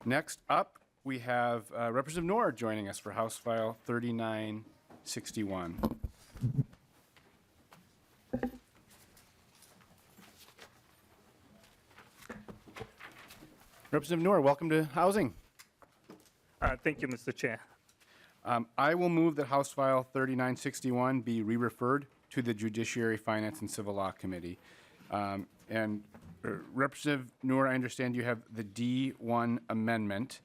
Next up, we have Representative Noor joining us for House File 3961. Representative Noor, welcome to Housing. Thank you, Mr. Chair. I will move that House File 3961 be re-referred to the Judiciary, Finance, and Civil Law Committee. Representative Noor, I understand you have the D1 amendment.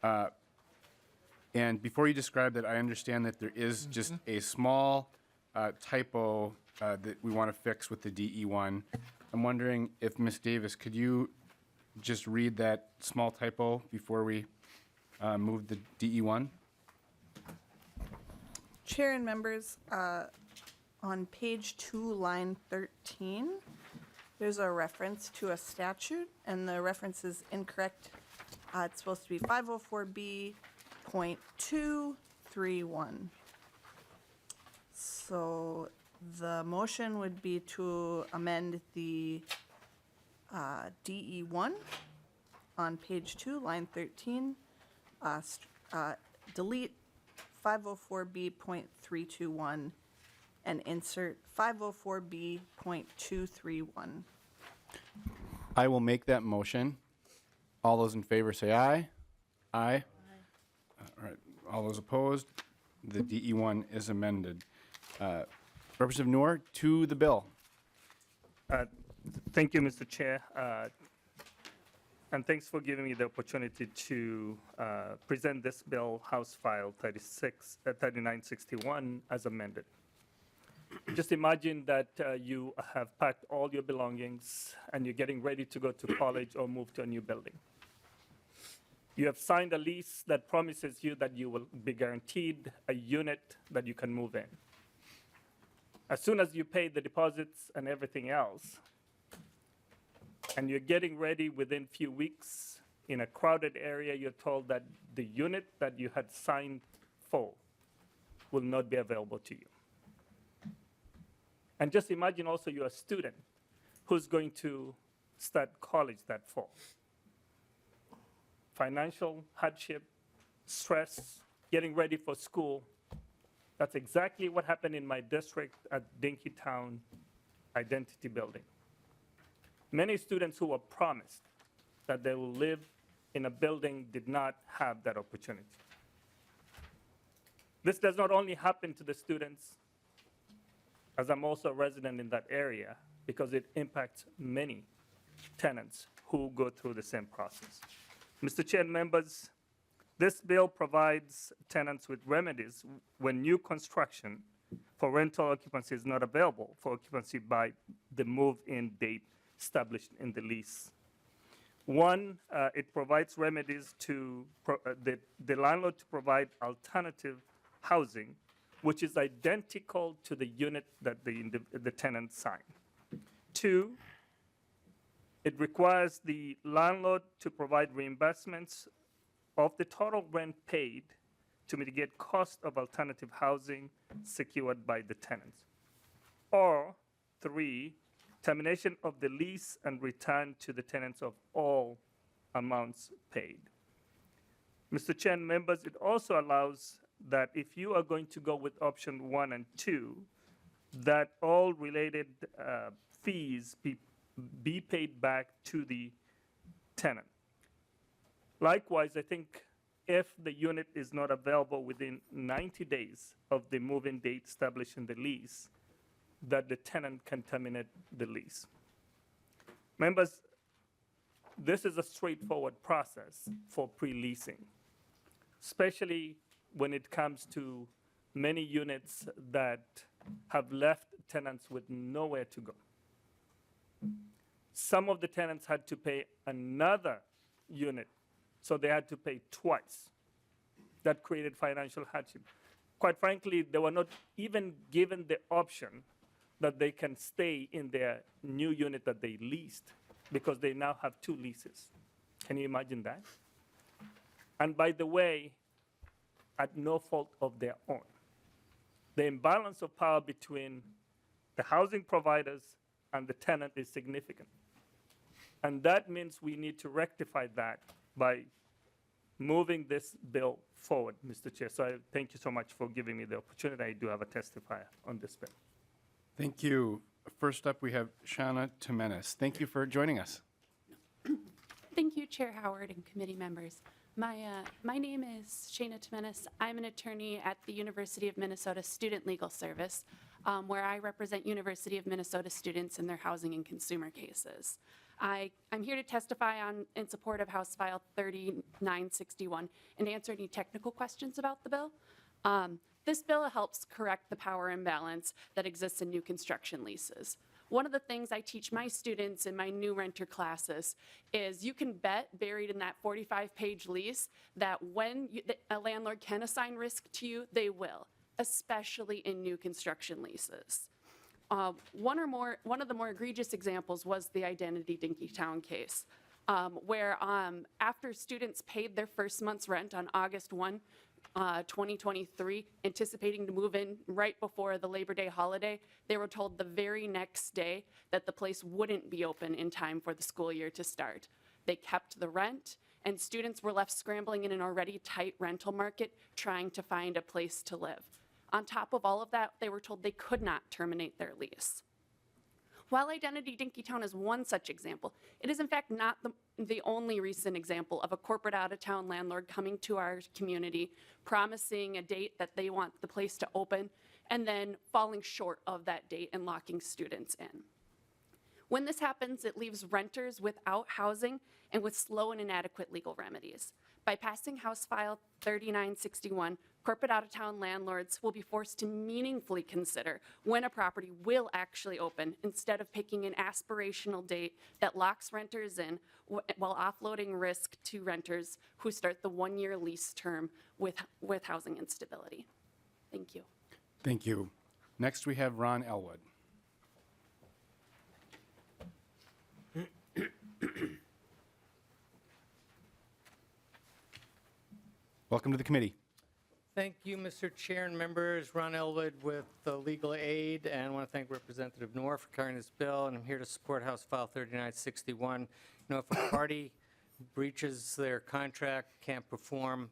And before you describe that, I understand that there is just a small typo that we want to fix with the DE1. I'm wondering if Ms. Davis, could you just read that small typo before we move the DE1? Chair and members, on page 2, line 13, there's a reference to a statute, and the reference is incorrect. It's supposed to be 504B.231. So the motion would be to amend the DE1 on page 2, line 13, delete 504B.321 and insert 504B.231. I will make that motion. All those in favor say aye. Aye. All right. All those opposed? The DE1 is amended. Representative Noor, to the bill. Thank you, Mr. Chair. And thanks for giving me the opportunity to present this bill, House File 3961, as amended. Just imagine that you have packed all your belongings and you're getting ready to go to college or move to a new building. You have signed a lease that promises you that you will be guaranteed a unit that you can move in. As soon as you pay the deposits and everything else, and you're getting ready within few weeks in a crowded area, you're told that the unit that you had signed for will not be available to you. And just imagine also you're a student who's going to start college that fall. Financial hardship, stress, getting ready for school. That's exactly what happened in my district at Dinkytown Identity Building. Many students who were promised that they will live in a building did not have that opportunity. This does not only happen to the students, as I'm also a resident in that area, because it impacts many tenants who go through the same process. Mr. Chair and members, this bill provides tenants with remedies when new construction for rental occupancy is not available for occupancy by the move-in date established in the lease. One, it provides remedies to the landlord to provide alternative housing, which is identical to the unit that the tenant signed. Two, it requires the landlord to provide reimbursements of the total rent paid to mitigate cost of alternative housing secured by the tenants. Or three, termination of the lease and return to the tenants of all amounts paid. Mr. Chair and members, it also allows that if you are going to go with option 1 and 2, that all related fees be paid back to the tenant. Likewise, I think if the unit is not available within 90 days of the move-in date established in the lease, that the tenant can terminate the lease. Members, this is a straightforward process for pre-leasing, especially when it comes to many units that have left tenants with nowhere to go. Some of the tenants had to pay another unit, so they had to pay twice. That created financial hardship. Quite frankly, they were not even given the option that they can stay in their new unit that they leased because they now have 2 leases. Can you imagine that? And by the way, at no fault of their own. The imbalance of power between the housing providers and the tenant is significant. And that means we need to rectify that by moving this bill forward, Mr. Chair. So I thank you so much for giving me the opportunity. I do have a testifier on this bill. Thank you. First up, we have Shauna Temenis. Thank you for joining us. Thank you, Chair Howard and committee members. My name is Shana Temenis. I'm an attorney at the University of Minnesota Student Legal Service, where I represent University of Minnesota students in their housing and consumer cases. I'm here to testify in support of House File 3961 and answer any technical questions about the bill. This bill helps correct the power imbalance that exists in new construction leases. One of the things I teach my students in my new renter classes is you can bet, buried in that 45-page lease, that when a landlord can assign risk to you, they will, especially in new construction leases. One of the more egregious examples was the Identity Dinkytown case, where after students paid their first month's rent on August 1, 2023, anticipating to move in right before the Labor Day holiday, they were told the very next day that the place wouldn't be open in time for the school year to start. They kept the rent, and students were left scrambling in an already tight rental market trying to find a place to live. On top of all of that, they were told they could not terminate their lease. While Identity Dinkytown is one such example, it is in fact not the only recent example of a corporate out-of-town landlord coming to our community, promising a date that they want the place to open, and then falling short of that date and locking students in. When this happens, it leaves renters without housing and with slow and inadequate legal remedies. By passing House File 3961, corporate out-of-town landlords will be forced to meaningfully consider when a property will actually open instead of picking an aspirational date that locks renters in while offloading risk to renters who start the one-year lease term with housing instability. Thank you. Thank you. Next, we have Ron Elwood. Welcome to the committee. Thank you, Mr. Chair and members. Ron Elwood with the Legal Aid, and I want to thank Representative Noor for carrying this bill, and I'm here to support House File 3961. You know, if a party breaches their contract, can't perform,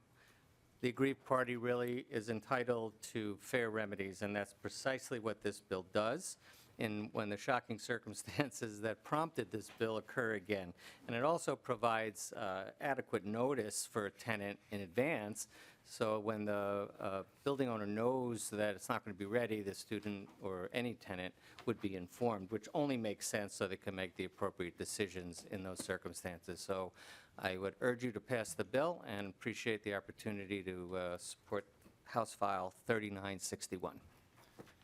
the aggrieved party really is entitled to fair remedies, and that's precisely what this bill does. And when the shocking circumstances that prompted this bill occur again. And it also provides adequate notice for a tenant in advance, so when the building owner knows that it's not going to be ready, the student or any tenant would be informed, which only makes sense so they can make the appropriate decisions in those circumstances. So I would urge you to pass the bill and appreciate the opportunity to support House File 3961.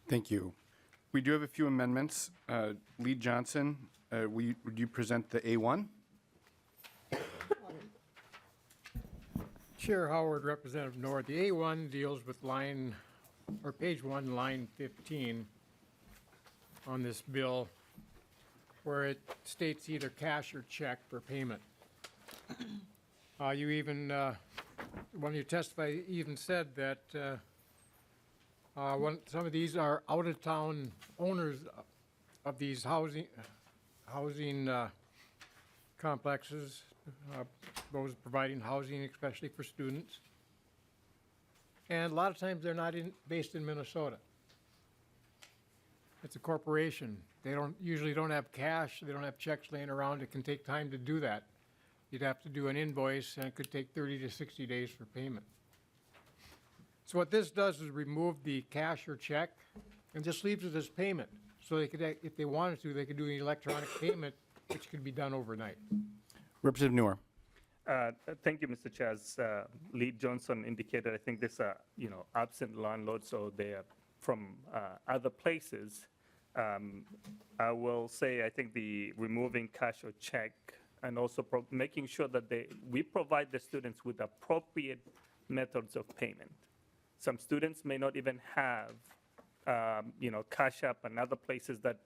Thank you. We do have a few amendments. Lee Johnson, would you present the A1? Chair Howard, Representative Noor, the A1 deals with page 1, line 15 on this bill, where it states either cash or check for payment. You even, when you testified, even said that some of these are out-of-town owners of these housing complexes, those providing housing, especially for students. And a lot of times they're not based in Minnesota. It's a corporation. They usually don't have cash. They don't have checks laying around. It can take time to do that. You'd have to do an invoice, and it could take 30 to 60 days for payment. So what this does is remove the cash or check and just leaves it as payment. So they could, if they wanted to, they could do an electronic payment, which could be done overnight. Representative Noor. Thank you, Mr. Chair. As Lee Johnson indicated, I think this are, absent landlords, so they are from other places. I will say, I think the removing cash or check and also making sure that we provide the students with appropriate methods of payment. Some students may not even have, Cash App and other places that,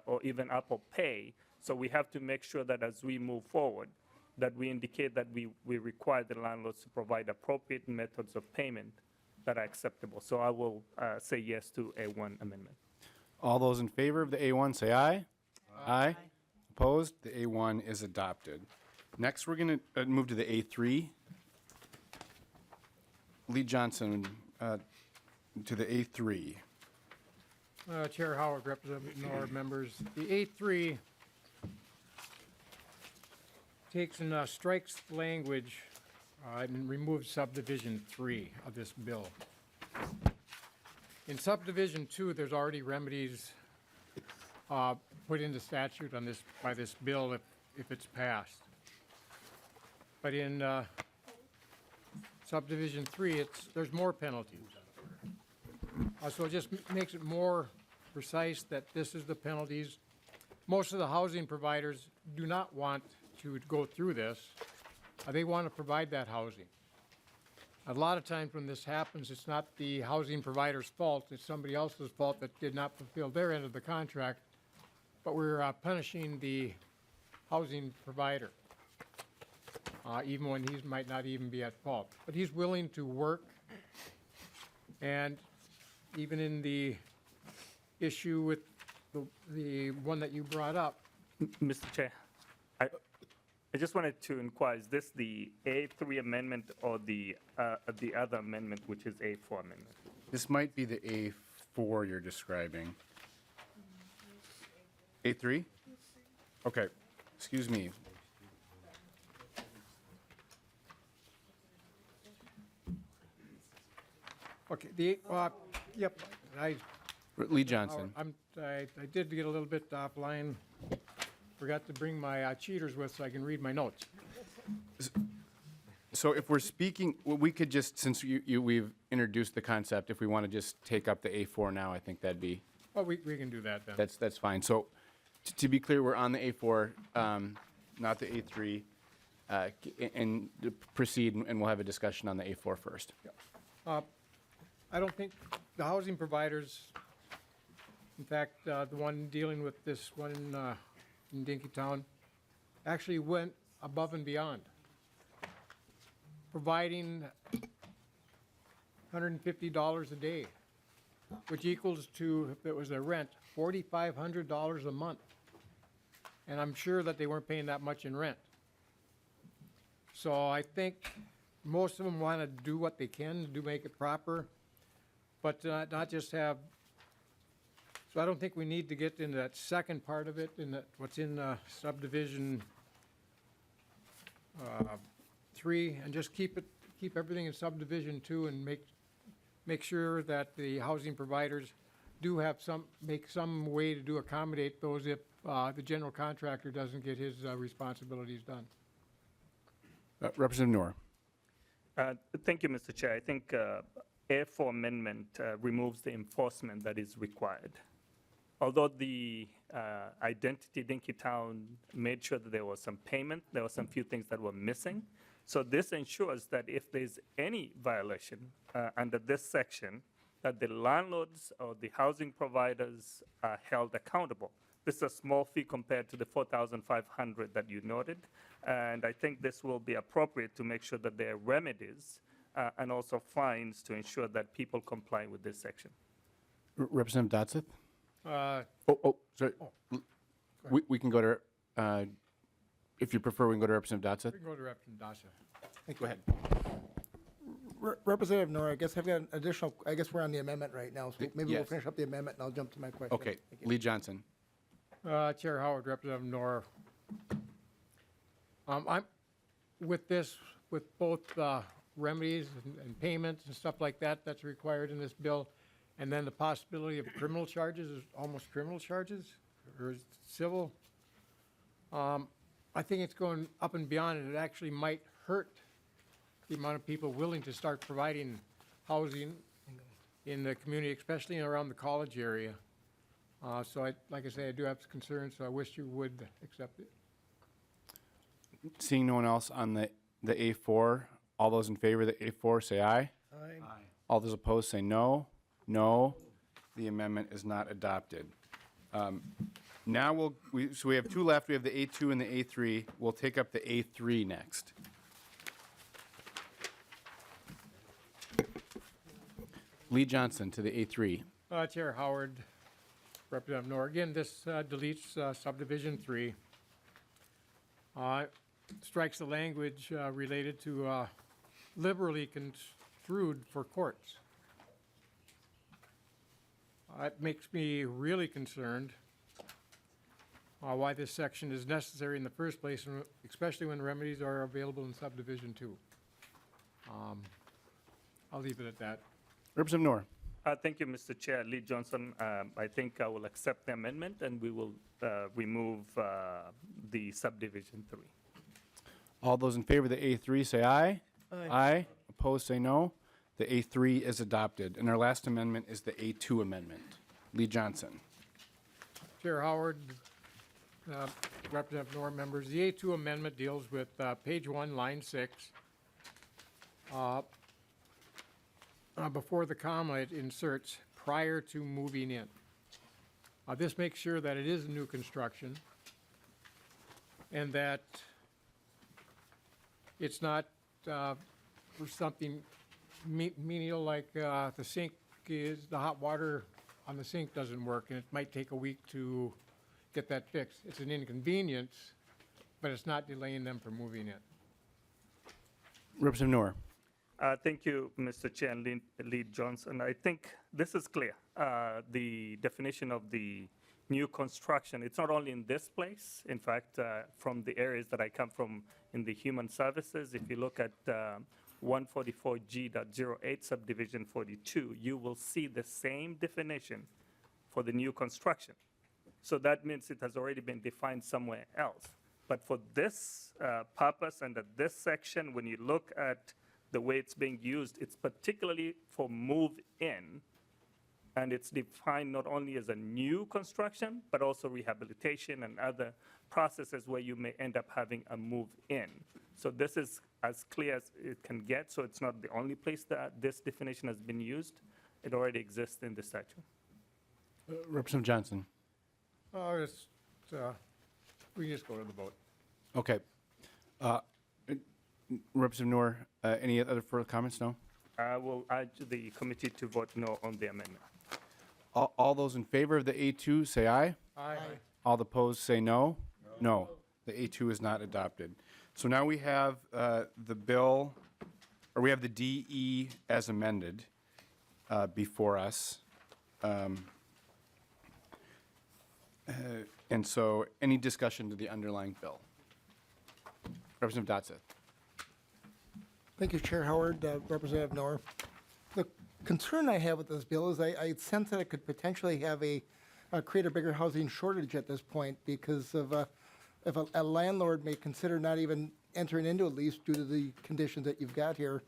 or even Apple Pay. So we have to make sure that as we move forward, that we indicate that we require the landlords to provide appropriate methods of payment that are acceptable. So I will say yes to A1 amendment. All those in favor of the A1 say aye. Aye. Opposed? The A1 is adopted. Next, we're going to move to the A3. Lee Johnson, to the A3. Chair Howard, Representative Nor, members. The A3 takes and strikes language and removes subdivision 3 of this bill. In subdivision 2, there's already remedies put into statute on this, by this bill if it's passed. But in subdivision 3, there's more penalties. So it just makes it more precise that this is the penalties. Most of the housing providers do not want to go through this. They want to provide that housing. A lot of times when this happens, it's not the housing provider's fault, it's somebody else's fault that did not fulfill their end of the contract, but we're punishing the housing provider, even when he might not even be at fault. But he's willing to work, and even in the issue with the one that you brought up, Mr. Chair, I just wanted to inquire, is this the A3 amendment or the other amendment, which is A4 amendment? This might be the A4 you're describing. A3? Okay, excuse me. okay, yep, Lee Johnson. I did get a little bit offline. Forgot to bring my cheaters with so I can read my notes. So if we're speaking, well, we could just, since we've introduced the concept, if we want to just take up the A4 now, I think that'd be, Well, we can do that then. that's fine. So to be clear, we're on the A4, not the A3, and proceed, and we'll have a discussion on the A4 first. I don't think the housing providers, in fact, the one dealing with this one in Dinkytown, actually went above and beyond, providing $150 a day, which equals to, if it was a rent, $4,500 a month. And I'm sure that they weren't paying that much in rent. So I think most of them want to do what they can to make it proper, but not just have, so I don't think we need to get into that second part of it, in that, what's in subdivision 3, and just keep everything in subdivision 2 and make sure that the housing providers do have make some way to accommodate those if the general contractor doesn't get his responsibilities done. Representative Noor. Thank you, Mr. Chair. I think A4 amendment removes the enforcement that is required. Although the Identity Dinkytown made sure that there was some payment, there were some few things that were missing. So this ensures that if there's any violation under this section, that the landlords or the housing providers are held accountable. This is a small fee compared to the $4,500 that you noted, and I think this will be appropriate to make sure that there are remedies and also fines to ensure that people comply with this section. Representative Dotseth? Sorry. We can go to, if you prefer, we can go to Representative Dotseth. We can go to Representative Dasha. Go ahead. Representative Nora, I guess I've got an additional, I guess we're on the amendment right now, so maybe we'll Yes. finish up the amendment and I'll jump to my question. Okay, Thank you. Lee Johnson. Chair Howard, Representative Nor. I'm with this, with both remedies and payments and stuff like that that's required in this bill, and then the possibility of criminal charges, almost criminal charges, or is it civil. I think it's going up and beyond, and it actually might hurt the amount of people willing to start providing housing in the community, especially around the college area. So like I say, I do have concerns, so I wish you would accept it. Seeing no one else on the A4, all those in favor of the A4 say aye. Aye. All those opposed say no. No. The amendment is not adopted. Now so we have two left. We have the A2 and the A3. We'll take up the A3 next. Lee Johnson to the A3. Chair Howard, Representative Nor. Again, this deletes subdivision 3. Strikes the language related to liberally through for courts. It makes me really concerned why this section is necessary in the first place, and especially when remedies are available in subdivision 2. I'll leave it at that. Representative Noor. Thank you, Mr. Chair. Lee Johnson, I think I will accept the amendment, and we will remove the subdivision 3. All those in favor of the A3 say aye. Aye. Opposed say no. The A3 is adopted. And our last amendment is the A2 amendment. Lee Johnson. Chair Howard, Representative Noor, members, the A2 amendment deals with page 1, line 6. Before the comma, it inserts prior to moving in. This makes sure that it is new construction and that it's not for something menial like the sink is, the hot water on the sink doesn't work and it might take a week to get that fixed. It's an inconvenience, but it's not delaying them from moving in. Representative Noor. Thank you, Mr. Chair and Lee Johnson. I think this is clear. The definition of the new construction, it's not only in this place. In fact, from the areas that I come from in the human services, if you look at 144G.08 subdivision 42, you will see the same definition for the new construction. So that means it has already been defined somewhere else. But for this purpose and at this section, when you look at the way it's being used, it's particularly for move-in, and it's defined not only as a new construction, but also rehabilitation and other processes where you may end up having a move-in. So this is as clear as it can get, so it's not the only place that this definition has been used. It already exists in the statute. Representative Johnson. We just go to the vote. Okay. Representative Noor, any other further comments? No? I will urge the committee to vote no on the amendment. All those in favor of the A2 say aye. Aye. All the opposed say no. No. The A2 is not adopted. So now we have the bill, or we have the DE as amended before us. And so any discussion to the underlying bill? Representative Dotseth. Thank you, Chair Howard, Representative Noor. The concern I have with this bill is I sense that it could potentially have create a bigger housing shortage at this point because of if a landlord may consider not even entering into a lease due to the conditions that you've got here.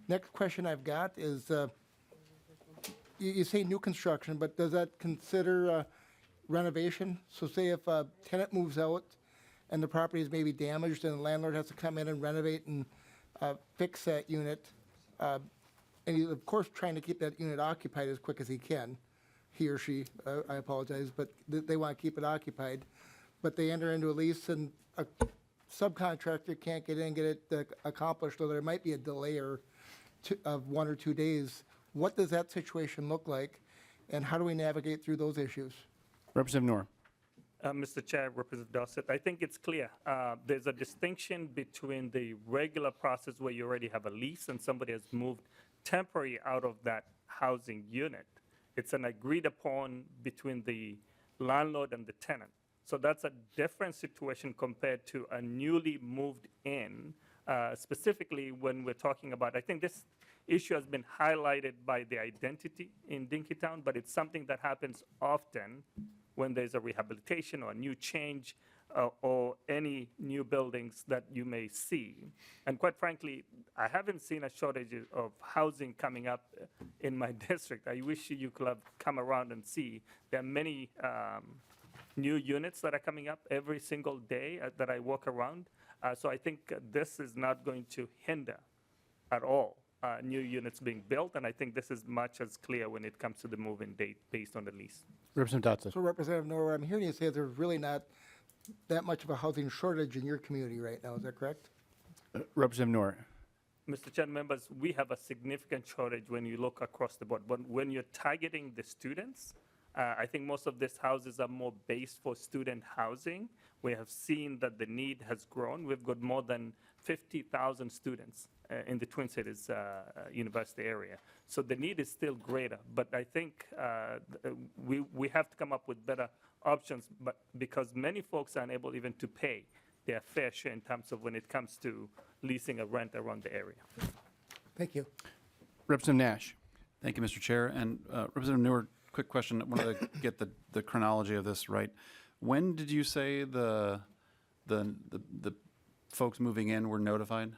Next question I've got is, you say new construction, but does that consider renovation? So say if a tenant moves out and the property is maybe damaged and the landlord has to come in and renovate and fix that unit, and he's of course trying to keep that unit occupied as quick as he can, he or she, I apologize, but they want to keep it occupied. But they enter into a lease and a subcontractor can't get in and get it accomplished, or there might be a delay of 1 or 2 days. What does that situation look like, and how do we navigate through those issues? Representative Noor. Mr. Chair, Representative Dossett, I think it's clear. There's a distinction between the regular process where you already have a lease and somebody has moved temporary out of that housing unit. It's an agreed upon between the landlord and the tenant. So that's a different situation compared to a newly moved in, specifically when we're talking about, I think this issue has been highlighted by the identity in Dinkytown, but it's something that happens often when there's a rehabilitation or a new change or any new buildings that you may see. And quite frankly, I haven't seen a shortage of housing coming up in my district. I wish you could have come around and see. There are many new units that are coming up every single day that I walk around. So I think this is not going to hinder at all new units being built, and I think this is much as clear when it comes to the move-in date based on the lease. Representative Dotseth. So Representative Noor, what I'm hearing you say is there's really not that much of a housing shortage in your community right now, is that correct? Representative Noor. Mr. Chair, members, we have a significant shortage when you look across the board. But when you're targeting the students, I think most of these houses are more based for student housing. We have seen that the need has grown. We've got more than 50,000 students in the Twin Cities University area. So the need is still greater, but I think we have to come up with better options, but because many folks are unable even to pay their fair share in terms of when it comes to leasing a rent around the area. Thank you. Representative Nash. Thank you, Mr. Chair. And Representative Newer, quick question. I wanted to get the chronology of this right. When did you say the folks moving in were notified?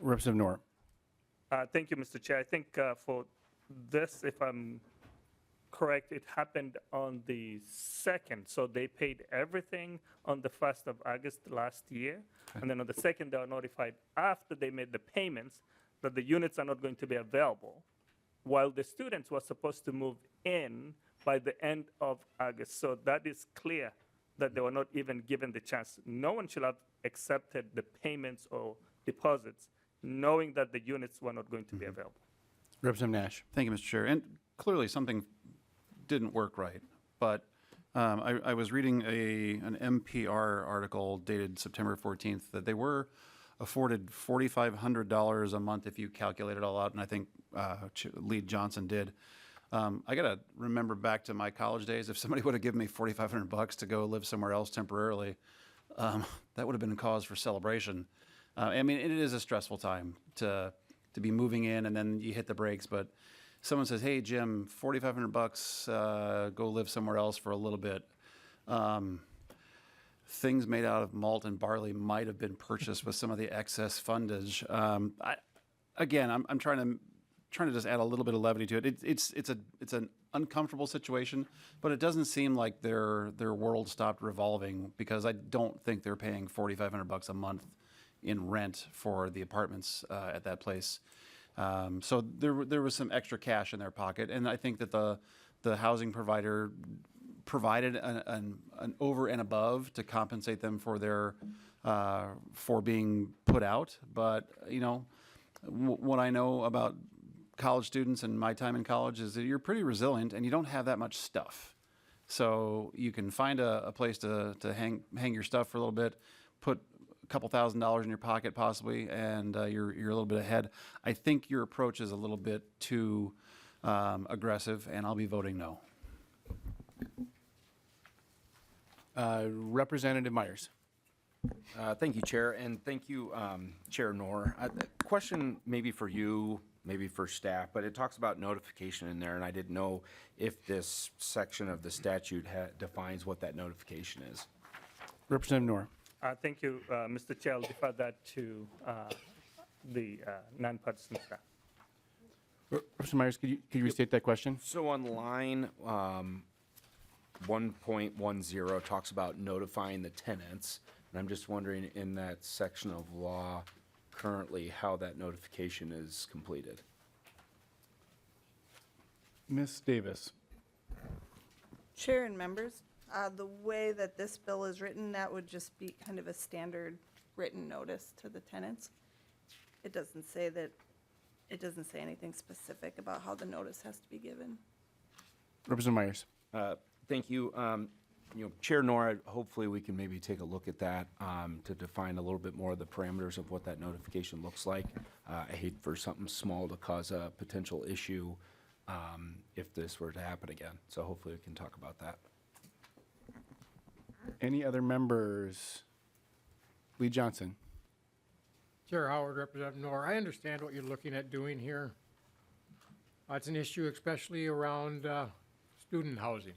Representative Noor. Thank you, Mr. Chair. I think for this, if I'm correct, it happened on the 2nd. So they paid everything on the 1st of August last year. And then on the 2nd, they were notified after they made the payments that the units are not going to be available, while the students were supposed to move in by the end of August. So that is clear that they were not even given the chance. No one should have accepted the payments or deposits knowing that the units were not going to be available. Representative Nash. Thank you, Mr. Chair. And clearly something didn't work right, but I was reading an NPR article dated September 14th that they were afforded $4,500 a month if you calculate it all out, and I think Lead Johnson did. I got to remember back to my college days. If somebody would have given me $4,500 to go live somewhere else temporarily, that would have been a cause for celebration. I mean, it is a stressful time to be moving in, and then you hit the brakes. But someone says, "Hey, Jim, $4,500, go live somewhere else for a little bit." Things made out of malt and barley might have been purchased with some of the excess fundage. I'm trying to just add a little bit of levity to it. It's an uncomfortable situation, but it doesn't seem like their world stopped revolving, because I don't think they're paying $4,500 a month in rent for the apartments at that place. So there was some extra cash in their pocket, and I think that the housing provider provided an over and above to compensate them for their for being put out. But what I know about college students and my time in college is that you're pretty resilient and you don't have that much stuff. So you can find a place to hang your stuff for a little bit, put a couple $1,000s in your pocket possibly, and you're a little bit ahead. I think your approach is a little bit too aggressive, and I'll be voting no. Representative Myers. Thank you, Chair, and thank you, Chair Noor. Question maybe for you, maybe for staff, but it talks about notification in there, and I didn't know if this section of the statute defines what that notification is. Representative Noor. Thank you, Mr. Chair. I'll defer that to the nonpartisan staff. Representative Myers, could you restate that question? So on line 1.10 talks about notifying the tenants, and I'm just wondering in that section of law currently how that notification is completed. Ms. Davis. Chair and members, the way that this bill is written, that would just be kind of a standard written notice to the tenants. It doesn't say anything specific about how the notice has to be given. Representative Myers. Thank you. Chair Nora, hopefully we can maybe take a look at that to define a little bit more of the parameters of what that notification looks like. I hate for something small to cause a potential issue if this were to happen again. So hopefully we can talk about that. Any other members? Lee Johnson. Chair Howard, Representative Noor, I understand what you're looking at doing here. It's an issue especially around student housing.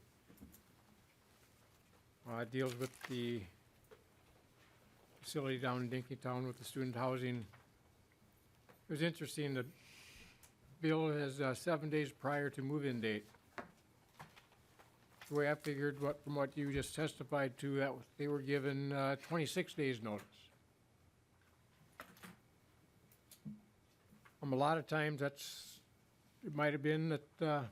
It deals with the facility down in Dinkytown with the student housing. It was interesting, the bill has 7 days prior to move-in date. The way I figured, from what you just testified to, that they were given 26 days notice. A lot of times it might have been that the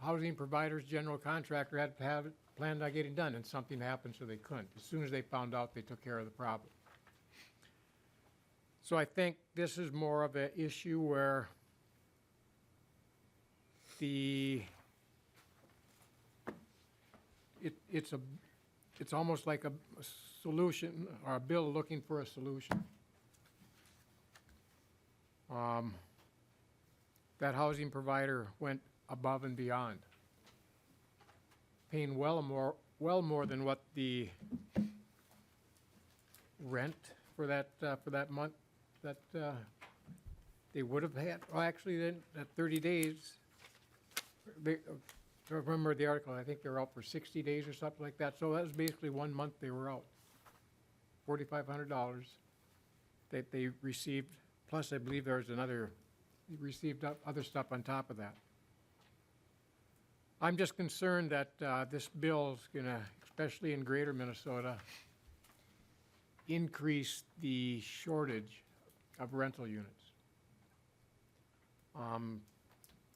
housing provider's general contractor had to have it planned on getting done, and something happened so they couldn't. As soon as they found out, they took care of the problem. So I think this is more of an issue where it's almost like a solution, or a bill looking for a solution. That housing provider went above and beyond, paying well more than what the rent for that month that they would have had. Well, actually, then, at 30 days, I remember the article, I think they were out for 60 days or something like that. So that was basically 1 month they were out. $4,500 that they received, plus I believe there was another, they received other stuff on top of that. I'm just concerned that this bill's gonna, especially in greater Minnesota, increase the shortage of rental units.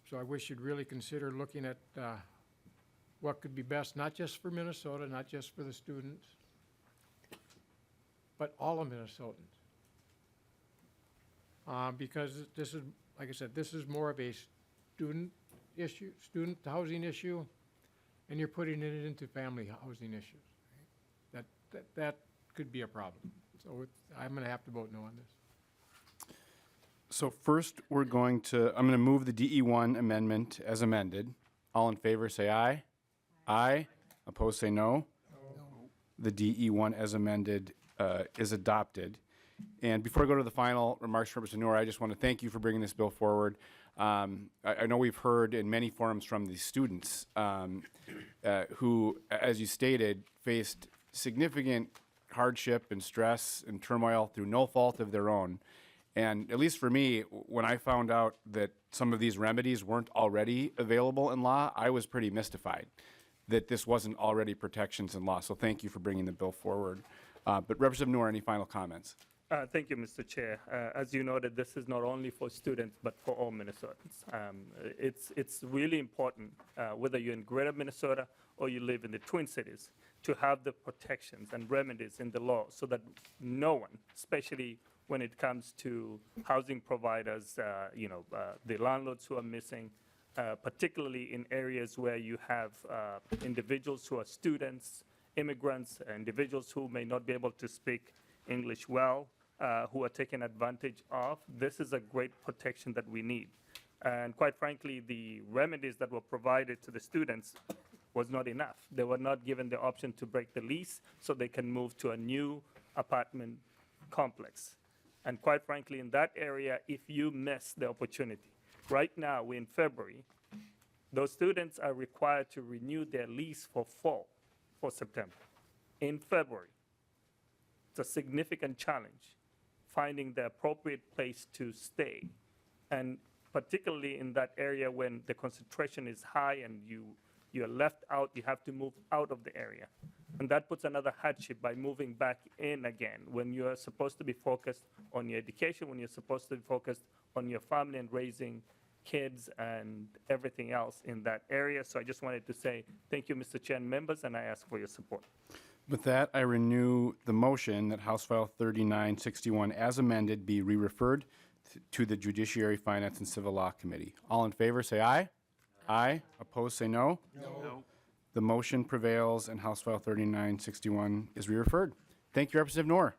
So I wish you'd really consider looking at what could be best, not just for Minnesota, not just for the students, but all of Minnesotans. Because this is, like I said, this is more of a student issue, student housing issue, and you're putting it into family housing issues. That could be a problem. So I'm gonna have to vote no on this. So first, I'm going to move the DE1 amendment as amended. All in favor, say aye. Aye. Opposed, say no. The DE1 as amended is adopted. And before I go to the final remarks from Representative Noor, I just want to thank you for bringing this bill forward. I know we've heard in many forums from the students who, as you stated, faced significant hardship and stress and turmoil through no fault of their own. And at least for me, when I found out that some of these remedies weren't already available in law, I was pretty mystified that this wasn't already protections in law. So thank you for bringing the bill forward. But Representative Noor, any final comments? Thank you, Mr. Chair. As you noted, this is not only for students, but for all Minnesotans. It's really important, whether you're in greater Minnesota or you live in the Twin Cities, to have the protections and remedies in the law so that no one, especially when it comes to housing providers, the landlords who are missing, particularly in areas where you have individuals who are students, immigrants, individuals who may not be able to speak English well, who are taken advantage of. This is a great protection that we need. And quite frankly, the remedies that were provided to the students was not enough. They were not given the option to break the lease so they can move to a new apartment complex. And quite frankly, in that area, if you miss the opportunity, right now, we're in February, those students are required to renew their lease for fall, for September. In February, it's a significant challenge finding the appropriate place to stay. And particularly in that area when the concentration is high and you're left out, you have to move out of the area. And that puts another hardship by moving back in again when you're supposed to be focused on your education, when you're supposed to be focused on your family and raising kids and everything else in that area. So I just wanted to say thank you, Mr. Chair and members, and I ask for your support. With that, I renew the motion that House File 3961 as amended be re-referred to the Judiciary, Finance, and Civil Law Committee. All in favor, say aye. Aye. Opposed, say no. No. The motion prevails and House File 3961 is re-referred. Thank you, Representative Noor.